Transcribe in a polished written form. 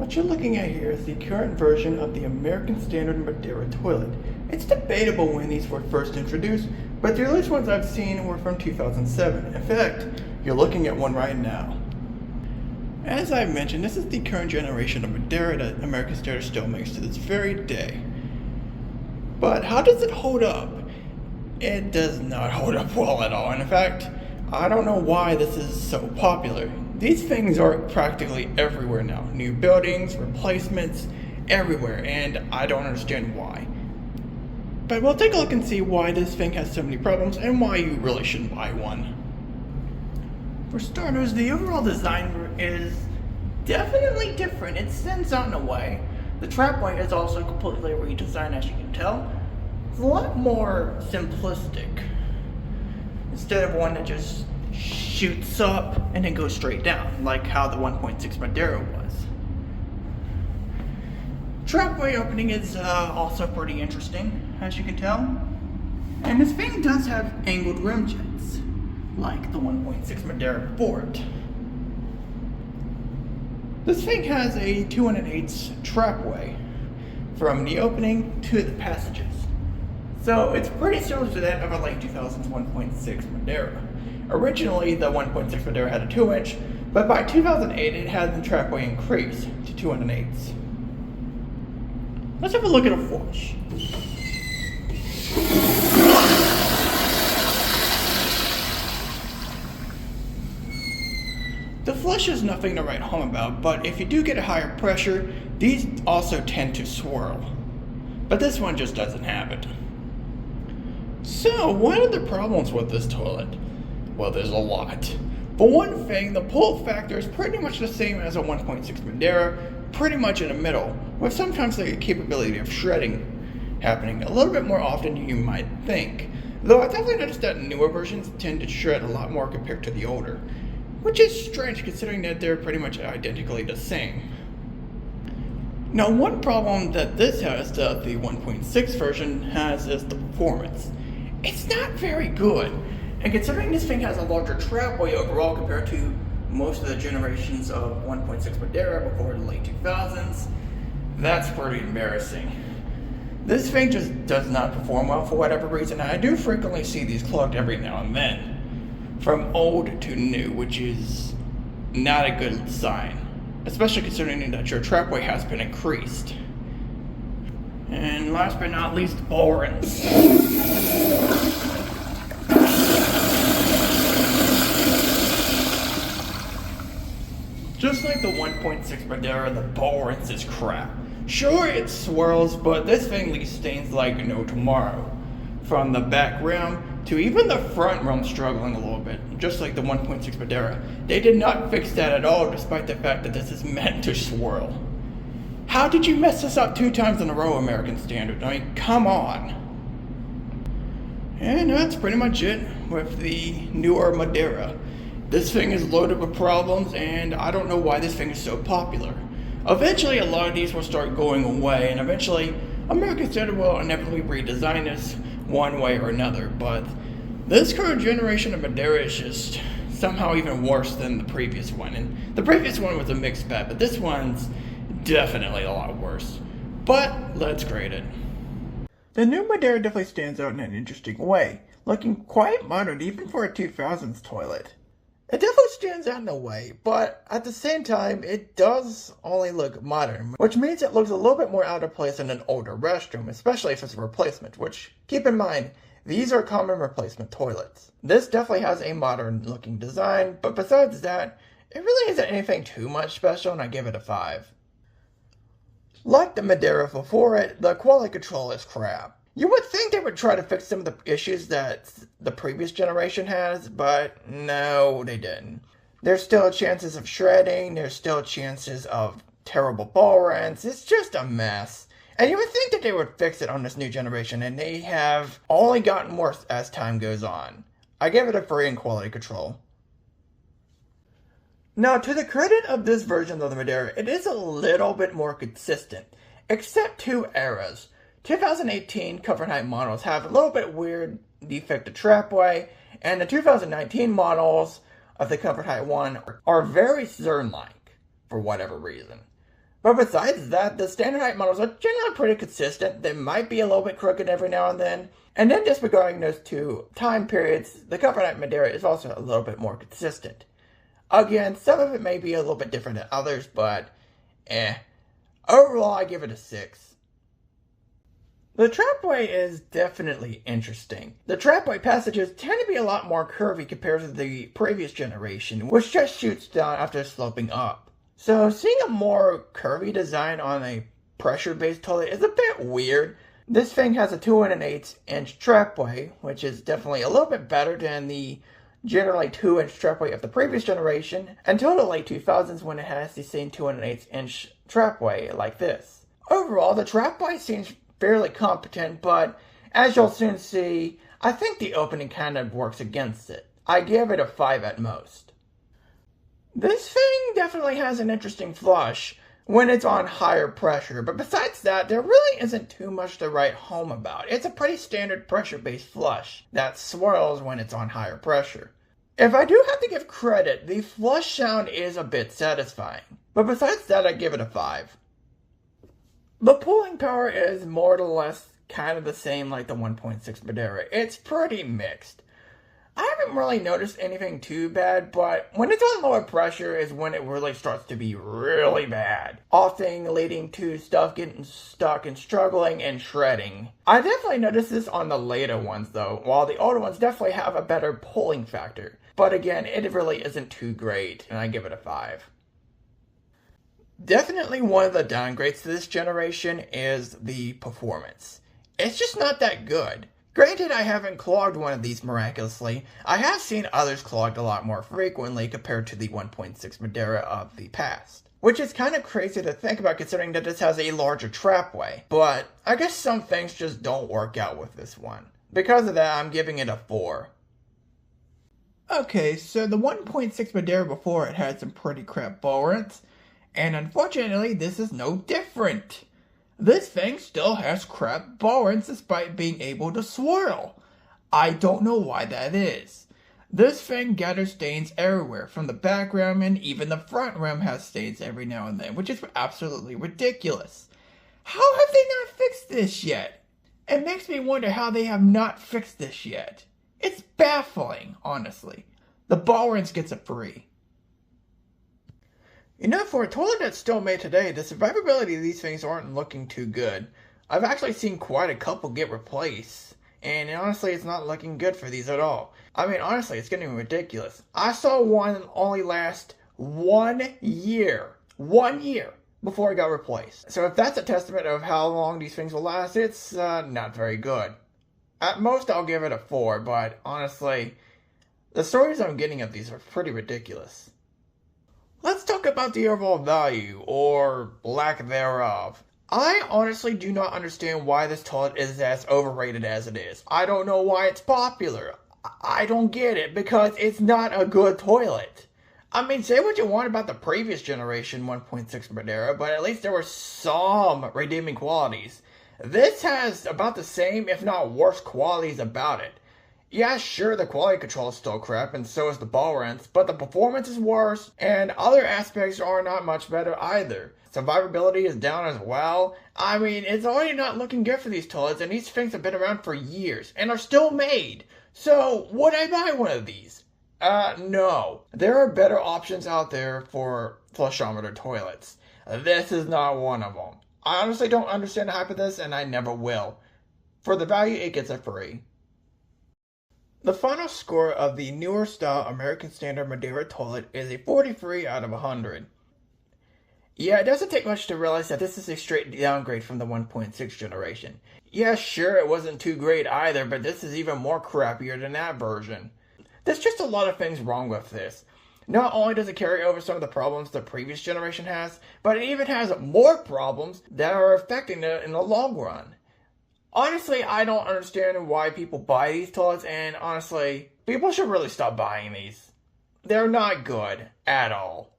What you're looking at here is the current version of the American Standard Madera toilet. It's debatable when these were first introduced, but the earliest ones I've seen were from 2007. In fact, you're looking at one right now. As I mentioned, this is the current generation of Madera that American Standard still makes to this very day. But how does it hold up? It does not hold up well at all. And in fact, I don't know why this is so popular. These things are practically everywhere now. New buildings, replacements, everywhere, and I don't understand why. But we'll take a look and see why this thing has so many problems and why you really shouldn't buy one. For starters, the overall design is definitely different. It stands out in a way. The trapway is also completely redesigned, as you can tell. It's a lot more simplistic. Instead of one that just shoots up and then goes straight down, like how the 1.6 Madera was. Trapway opening is also pretty interesting, as you can tell. And this thing does have angled rim jets, like the 1.6 Madera before it. This thing has a 2 1/8 trapway from the opening to the passages. So it's pretty similar to that of a late 2000s 1.6 Madera. Originally, the 1.6 Madera had a 2-inch, but by 2008 it had the trapway increased to 2 1/8. Let's have a look at a flush. The flush is nothing to write home about, but if you do get a higher pressure, these also tend to swirl. But this one just doesn't have it. So, what are the problems with this toilet? Well, there's a lot. For one thing, the pull factor is pretty much the same as a 1.6 Madera, pretty much in the middle, with sometimes the capability of shredding happening a little bit more often than you might think. Though I definitely noticed that newer versions tend to shred a lot more compared to the older, which is strange considering that they're pretty much identically the same. Now, one problem that this has that the 1.6 version has is the performance. It's not very good, and considering this thing has a larger trapway overall compared to most of the generations of 1.6 Madera before the late 2000s, that's pretty embarrassing. This thing just does not perform well for whatever reason. I do frequently see these clogged every now and then, from old to new, which is not a good sign, especially considering that your trapway has been increased. And last but not least, ball rinse. Just like the 1.6 Madera, the ball rinse is crap. Sure, it swirls, but this thing leaves stains like no tomorrow. From the back rim to even the front rim struggling a little bit, just like the 1.6 Madera. They did not fix that at all, despite the fact that this is meant to swirl. How did you mess this up 2 times in a row, American Standard? I mean, come on. And that's pretty much it with the newer Madera. This thing is loaded with problems, and I don't know why this thing is so popular. Eventually, a lot of these will start going away, and eventually, American Standard will inevitably redesign this one way or another, but this current generation of Madera is just somehow even worse than the previous one. And the previous one was a mixed bag, but this one's definitely a lot worse. But let's grade it. The new Madera definitely stands out in an interesting way, looking quite modern even for a 2000s toilet. It definitely stands out in a way, but at the same time, it does only look modern, which means it looks a little bit more out of place in an older restroom, especially if it's a replacement, which, keep in mind, these are common replacement toilets. This definitely has a modern looking design, but besides that, it really isn't anything too much special, and I give it a 5. Like the Madera before it, the quality control is crap. You would think they would try to fix some of the issues that the previous generation has, but no, they didn't. There's still chances of shredding, there's still chances of terrible ball rinse. It's just a mess. And you would think that they would fix it on this new generation, and they have only gotten worse as time goes on. I give it a 3 in quality control. Now, to the credit of this version of the Madera, it is a little bit more consistent, except 2 eras. 2018 covered height models have a little bit weird defective trapway, and the 2019 models of the covered height one are very Zern-like, for whatever reason. But besides that, the standard height models are generally pretty consistent. They might be a little bit crooked every now and then. And then disregarding those two time periods, the comfort height Madera is also a little bit more consistent. Again, some of it may be a little bit different than others, but Overall, I give it a 6. The trapway is definitely interesting. The trapway passages tend to be a lot more curvy compared to the previous generation, which just shoots down after sloping up. So seeing a more curvy design on a pressure-based toilet is a bit weird. This thing has a 2 1/8 inch trapway, which is definitely a little bit better than the generally 2-inch trapway of the previous generation, until the late 2000s when it has the same 2 1/8 inch trapway like this. Overall, the trapway seems fairly competent, but as you'll soon see, I think the opening kind of works against it. I give it a 5 at most. This thing definitely has an interesting flush when it's on higher pressure, but besides that, there really isn't too much to write home about. It's a pretty standard pressure-based flush that swirls when it's on higher pressure. If I do have to give credit, the flush sound is a bit satisfying, but besides that, I give it a 5. The pulling power is more or less kind of the same like the 1.6 Madera. It's pretty mixed. I haven't really noticed anything too bad, but when it's on lower pressure is when it really starts to be really bad, often leading to stuff getting stuck and struggling and shredding. I definitely noticed this on the later ones though, while the older ones definitely have a better pulling factor. But again, it really isn't too great, and I give it a 5. Definitely one of the downgrades to this generation is the performance. It's just not that good. Granted, I haven't clogged one of these miraculously. I have seen others clogged a lot more frequently compared to the 1.6 Madera of the past. Which is kind of crazy to think about considering that this has a larger trapway. But I guess some things just don't work out with this one. Because of that, I'm giving it a 4. Okay, so the 1.6 Madera before it had some pretty crap ballrooms. And unfortunately, this is no different. This thing still has crap ballrooms despite being able to swirl. I don't know why that is. This thing gathers stains everywhere, from the back rim, and even the front rim has stains every now and then, which is absolutely ridiculous. How have they not fixed this yet? It makes me wonder how they have not fixed this yet. It's baffling, honestly. The ballrooms gets a 3. You know, for a toilet that's still made today, the survivability of these things aren't looking too good. I've actually seen quite a couple get replaced, and honestly, it's not looking good for these at all. I mean, honestly, it's getting ridiculous. I saw one only last 1 year. 1 year before it got replaced. So if that's a testament of how long these things will last, it's not very good. At most, I'll give it a 4, but honestly, the stories I'm getting of these are pretty ridiculous. Let's talk about the overall value, or lack thereof. I honestly do not understand why this toilet is as overrated as it is. I don't know why it's popular. I don't get it, because it's not a good toilet. I mean, say what you want about the previous generation 1.6 Madera, but at least there were some redeeming qualities. This has about the same, if not worse, qualities about it. Yeah, sure, the quality control is still crap, and so is the ball rents, but the performance is worse, and other aspects are not much better either. Survivability is down as well. I mean, it's already not looking good for these toilets, and these things have been around for years, and are still made. So, would I buy one of these? No. There are better options out there for flushometer toilets. This is not one of them. I honestly don't understand the hype of this, and I never will. For the value, it gets a 3. The final score of the newer style American Standard Madera toilet is a 43 out of 100. Yeah, it doesn't take much to realize that this is a straight downgrade from the 1.6 generation. Yeah, sure, it wasn't too great either, but this is even more crappier than that version. There's just a lot of things wrong with this. Not only does it carry over some of the problems the previous generation has, but it even has more problems that are affecting it in the long run. Honestly, I don't understand why people buy these toilets, and honestly, people should really stop buying these. They're not good at all.